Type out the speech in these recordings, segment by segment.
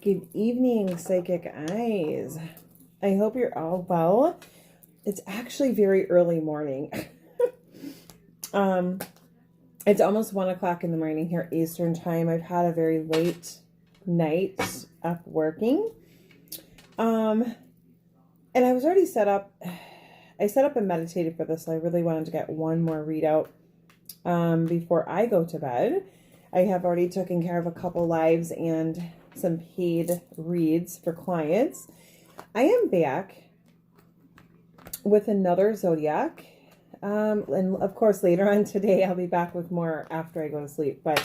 Good evening, Psychic Eyes. I hope you're all well. It's actually very early morning. It's almost 1 o'clock in the morning here Eastern time. I've had a very late night up working. And I was already set up. I set up and meditated for this. So I really wanted to get one more readout before I go to bed. I have already taken care of a couple lives and some paid reads for clients. I am back with another zodiac. And of course, later on today, I'll be back with more after I go to sleep. But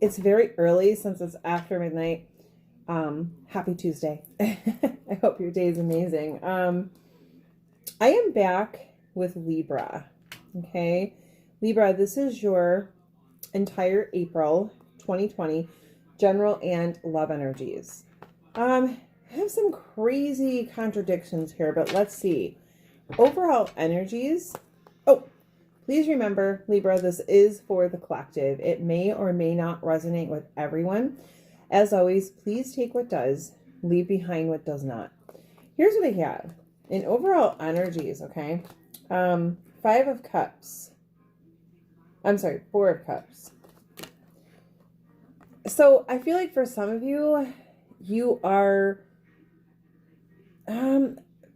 it's very early since it's after midnight. Happy Tuesday. I hope your day is amazing. I am back with Libra. Okay. Libra, this is your entire April 2020 general and love energies. I have some crazy contradictions here, but let's see. Overall energies. Oh, please remember, Libra, this is for the collective. It may or may not resonate with everyone. As always, please take what does, leave behind what does not. Here's what I have. In overall energies, okay? 5 of Cups. I'm sorry, 4 of Cups. So I feel like for some of you, you are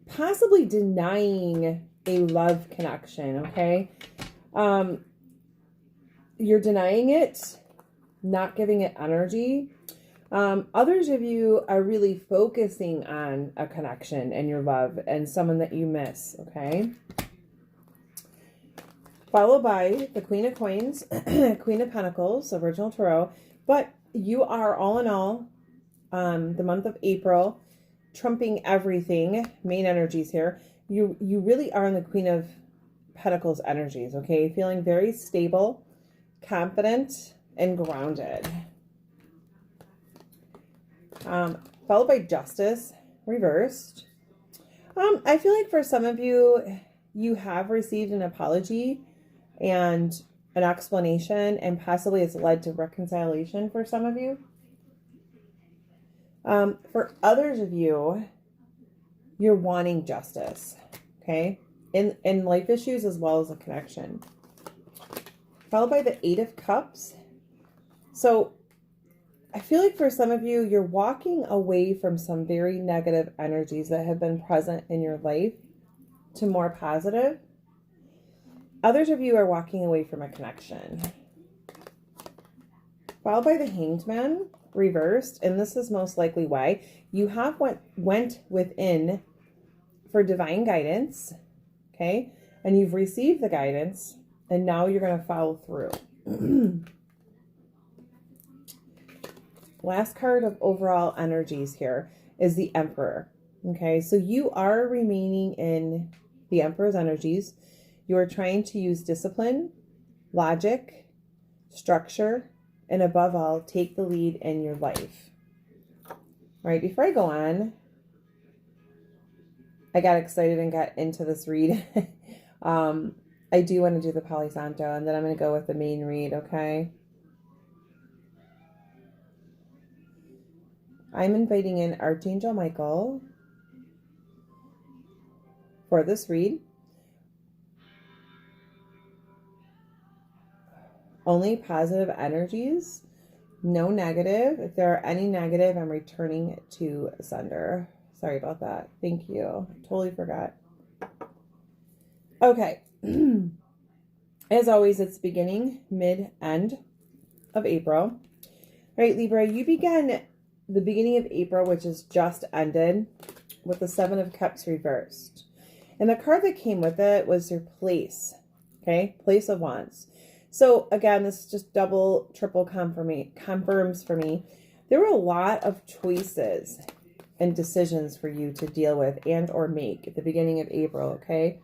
possibly denying a love connection, okay? You're denying it, not giving it energy. Others of you are really focusing on a connection and your love and someone that you miss, okay? Followed by the Queen of Coins, Queen of Pentacles, original Tarot. But you are, all in all, the month of April, trumping everything, main energies here. You really are in the Queen of Pentacles energies, okay? Feeling very stable, confident, and grounded. Followed by Justice, reversed. I feel like for some of you, you have received an apology and an explanation, and possibly it's led to reconciliation for some of you. For others of you, you're wanting justice, okay? In life issues as well as a connection. Followed by the 8 of Cups. So I feel like for some of you, you're walking away from some very negative energies that have been present in your life to more positive. Others of you are walking away from a connection. Followed by the Hanged Man, reversed, and this is most likely why. You have went within for divine guidance, okay? And you've received the guidance, and now you're going to follow through. Last card of overall energies here is the Emperor, okay? So you are remaining in the Emperor's energies. You are trying to use discipline, logic, structure, and above all, take the lead in your life. All right, before I go on, I got excited and got into this read. I do want to do the Palo Santo, and then I'm going to go with the main read, okay? I'm inviting in Archangel Michael for this read. Only positive energies, no negative. If there are any negative, I'm returning it to sender. Sorry about that. Thank you. I totally forgot. Okay. As always, it's beginning, mid, end of April. All right, Libra, you began the beginning of April, which is just ended, with the 7 of Cups reversed. And the card that came with it was your place, okay? Place of Wands. So again, this just double, triple confirms for me. There were a lot of choices and decisions for you to deal with and or make at the beginning of April, okay?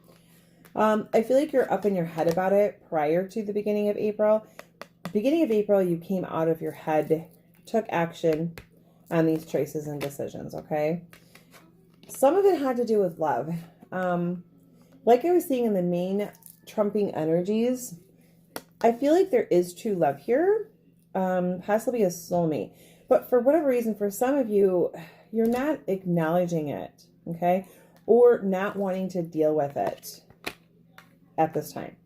I feel like you're up in your head about it prior to the beginning of April. Beginning of April, you came out of your head, took action on these choices and decisions, okay? Some of it had to do with love. Like I was seeing in the main trumping energies, I feel like there is true love here, possibly a soulmate. But for whatever reason, for some of you, you're not acknowledging it, okay? Or not wanting to deal with it at this time.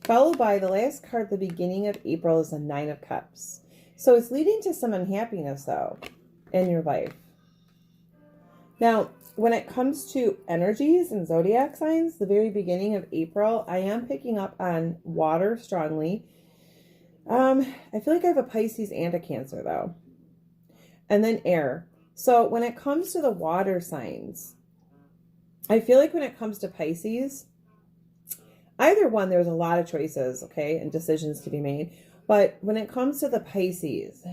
Followed by the last card at the beginning of April is the Nine of Cups. So it's leading to some unhappiness, though, in your life. Now, when it comes to energies and zodiac signs, the very beginning of April, I am picking up on water strongly. I feel like I have a Pisces and a Cancer, though. And then air. So when it comes to the water signs, I feel like when it comes to Pisces, either one, there's a lot of choices, okay, and decisions to be made. But when it comes to the Pisces,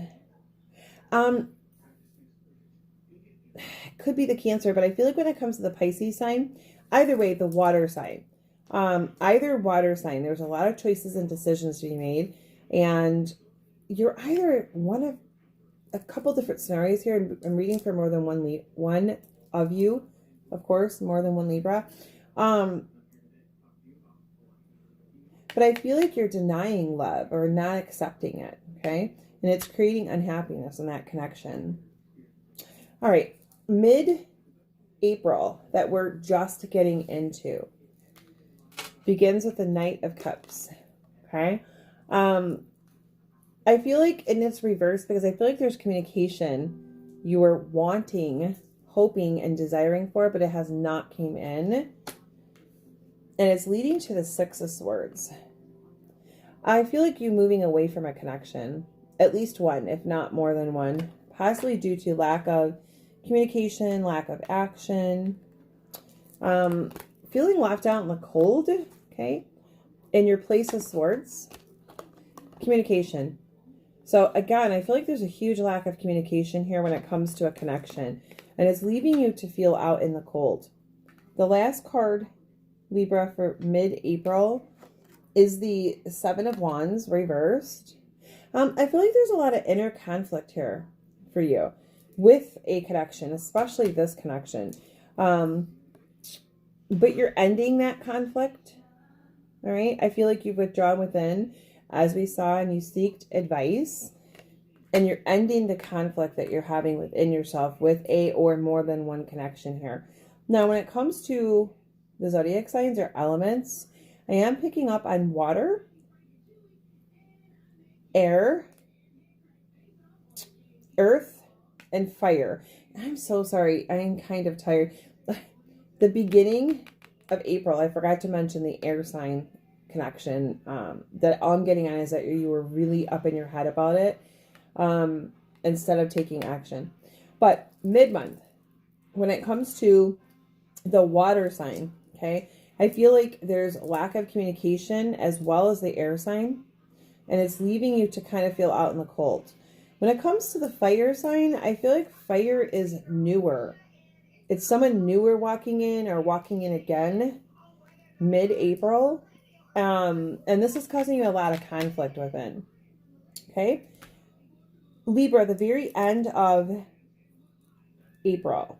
it could be the Cancer, but I feel like when it comes to the Pisces sign, either way, the water sign, either water sign, there's a lot of choices and decisions to be made. And you're either one of a couple different scenarios here. I'm reading for more than one of you, of course, more than one Libra. But I feel like you're denying love or not accepting it, okay? And it's creating unhappiness in that connection. All right, mid-April that we're just getting into begins with the Knight of Cups, okay? I feel like, and it's reversed because I feel like there's communication you were wanting, hoping, and desiring for, but it has not came in. And it's leading to the Six of Swords. I feel like you moving away from a connection, at least one, if not more than one, possibly due to lack of communication, lack of action, feeling left out in the cold, okay? In your place of swords, communication. So again, I feel like there's a huge lack of communication here when it comes to a connection, and it's leaving you to feel out in the cold. The last card, Libra, for mid-April is the Seven of Wands reversed. I feel like there's a lot of inner conflict here for you with a connection, especially this connection. But you're ending that conflict, all right? I feel like you've withdrawn within, as we saw, and you seeked advice, and you're ending the conflict that you're having within yourself with a or more than one connection here. Now, when it comes to the zodiac signs or elements, I am picking up on water, air, earth, and fire. I'm so sorry. I'm kind of tired. The beginning of April, I forgot to mention the air sign connection. That all I'm getting on is that you were really up in your head about it instead of taking action. But mid-month, when it comes to the water sign, okay, I feel like there's lack of communication as well as the air sign, and it's leaving you to kind of feel out in the cold. When it comes to the fire sign, I feel like fire is newer. It's someone newer walking in or walking in again mid-April. And this is causing you a lot of conflict within. Okay? Libra, the very end of April,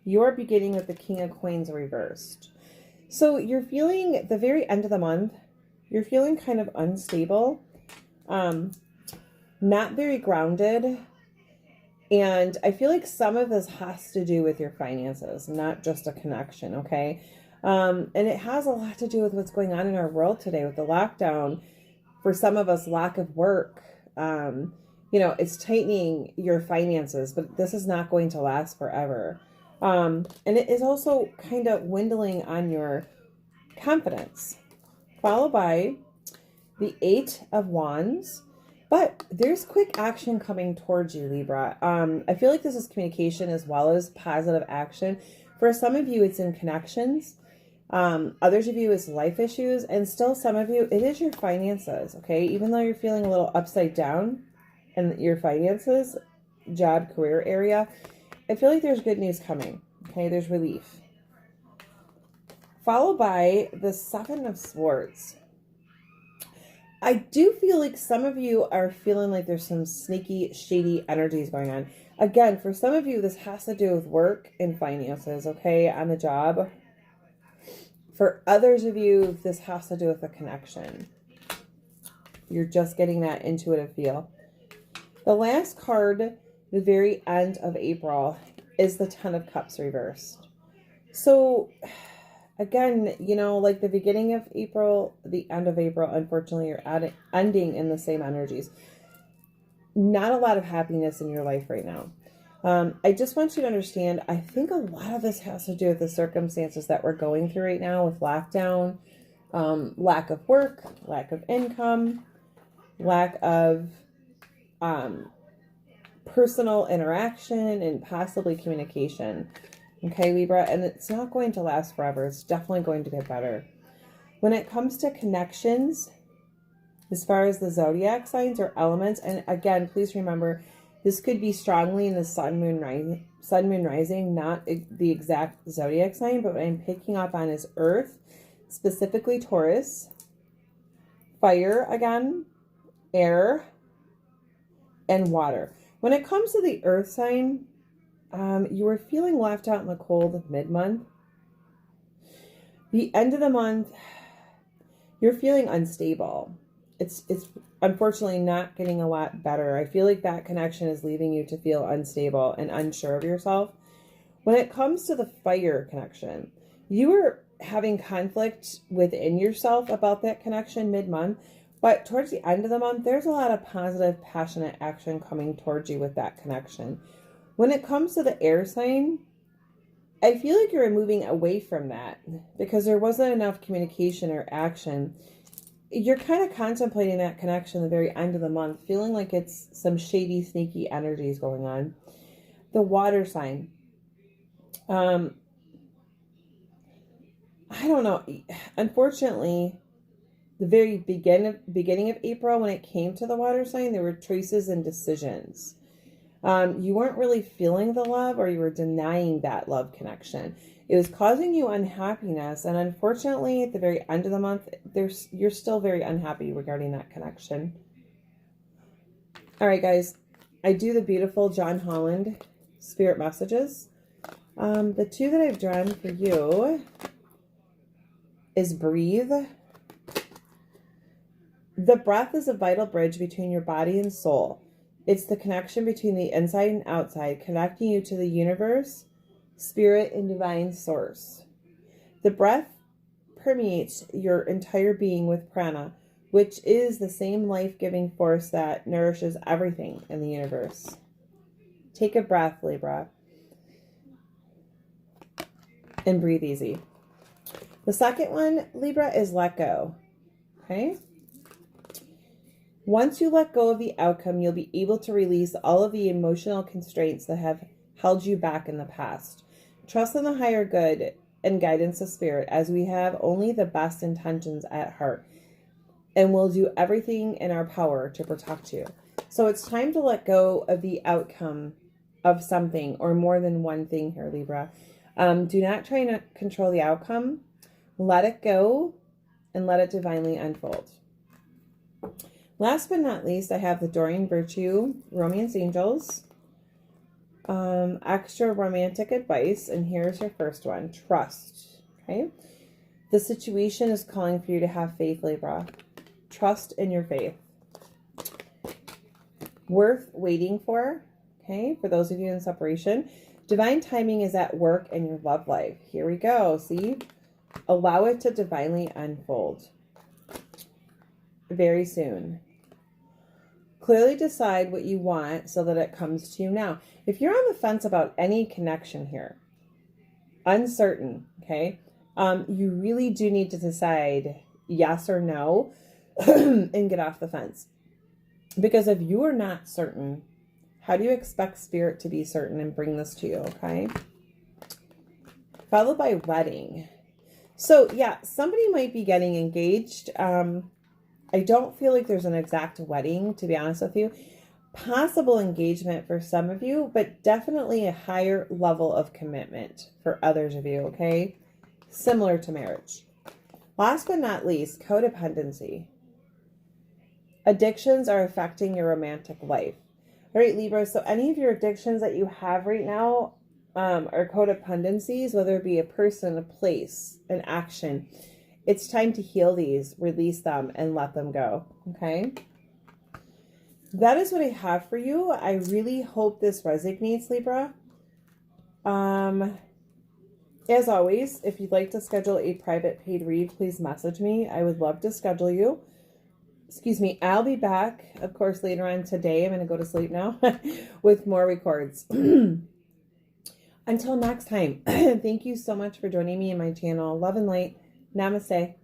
you're beginning with the King of Coins reversed. So you're feeling, the very end of the month, you're feeling kind of unstable, not very grounded. And I feel like some of this has to do with your finances, not just a connection, okay? And it has a lot to do with what's going on in our world today with the lockdown. For some of us, lack of work. It's tightening your finances, but this is not going to last forever. And it is also kind of dwindling on your confidence. Followed by the Eight of Wands. But there's quick action coming towards you, Libra. I feel like this is communication as well as positive action. For some of you, it's in connections. Others of you, it's life issues. And still some of you, it is your finances, okay? Even though you're feeling a little upside down in your finances, job, career area, I feel like there's good news coming, okay? There's relief. Followed by the Seven of Swords. I do feel like some of you are feeling like there's some sneaky, shady energies going on. Again, for some of you, this has to do with work and finances, okay, on the job. For others of you, this has to do with a connection. You're just getting that intuitive feel. The last card, the very end of April, is the Ten of Cups reversed. So, again, you know, like the beginning of April, the end of April, unfortunately, you're ending in the same energies. Not a lot of happiness in your life right now. I just want you to understand, I think a lot of this has to do with the circumstances that we're going through right now with lockdown, lack of work, lack of income, lack of personal interaction, and possibly communication. Okay, Libra, and it's not going to last forever. It's definitely going to get better. When it comes to connections, as far as the zodiac signs or elements, and again, please remember, this could be strongly in the sun, moon, rising, not the exact zodiac sign, but what I'm picking up on is Earth, specifically Taurus, fire again, air, and water. When it comes to the Earth sign, you were feeling left out in the cold mid-month. The end of the month, you're feeling unstable. It's unfortunately not getting a lot better. I feel like that connection is leaving you to feel unstable and unsure of yourself. When it comes to the fire connection, you were having conflict within yourself about that connection mid-month, but towards the end of the month, there's a lot of positive, passionate action coming towards you with that connection. When it comes to the air sign, I feel like you're moving away from that because there wasn't enough communication or action. You're kind of contemplating that connection at the very end of the month, feeling like it's some shady, sneaky energies going on. The water sign. I don't know. Unfortunately, the very beginning of April, when it came to the water sign, there were choices and decisions. You weren't really feeling the love, or you were denying that love connection. It was causing you unhappiness, and unfortunately, at the very end of the month, you're still very unhappy regarding that connection. All right, guys, I do the beautiful John Holland spirit messages. The two that I've drawn for you is breathe. The breath is a vital bridge between your body and soul. It's the connection between the inside and outside, connecting you to the universe, spirit, and divine source. The breath permeates your entire being with prana, which is the same life-giving force that nourishes everything in the universe. Take a breath, Libra, and breathe easy. The second one, Libra, is let go. Okay? Once you let go of the outcome, you'll be able to release all of the emotional constraints that have held you back in the past. Trust in the higher good and guidance of spirit, as we have only the best intentions at heart, and we'll do everything in our power to protect you. So it's time to let go of the outcome of something, or more than one thing here, Libra. Do not try to control the outcome. Let it go and let it divinely unfold. Last but not least, I have the Doreen Virtue Romance Angels. Extra romantic advice. And here's your first one. Trust. Okay. The situation is calling for you to have faith, Libra. Trust in your faith. Worth waiting for. Okay. For those of you in separation. Divine timing is at work in your love life. Here we go. See? Allow it to divinely unfold. Very soon. Clearly decide what you want so that it comes to you now. If you're on the fence about any connection here, uncertain, okay, you really do need to decide yes or no and get off the fence. Because if you are not certain, how do you expect spirit to be certain and bring this to you, okay? Followed by wedding. So, yeah, somebody might be getting engaged. I don't feel like there's an exact wedding, to be honest with you. Possible engagement for some of you, but definitely a higher level of commitment for others of you, okay? Similar to marriage. Last but not least, codependency. Addictions are affecting your romantic life. All right, Libra, so any of your addictions that you have right now are codependencies, whether it be a person, a place, an action. It's time to heal these, release them, and let them go, okay? that is what I have for you. I really hope this resonates, Libra. As always, if you'd like to schedule a private paid read, please message me. I would love to schedule you. Excuse me. I'll be back, of course, later on today. I'm going to go to sleep now with more records. Until next time, thank you so much for joining me in my channel. Love and light. Namaste.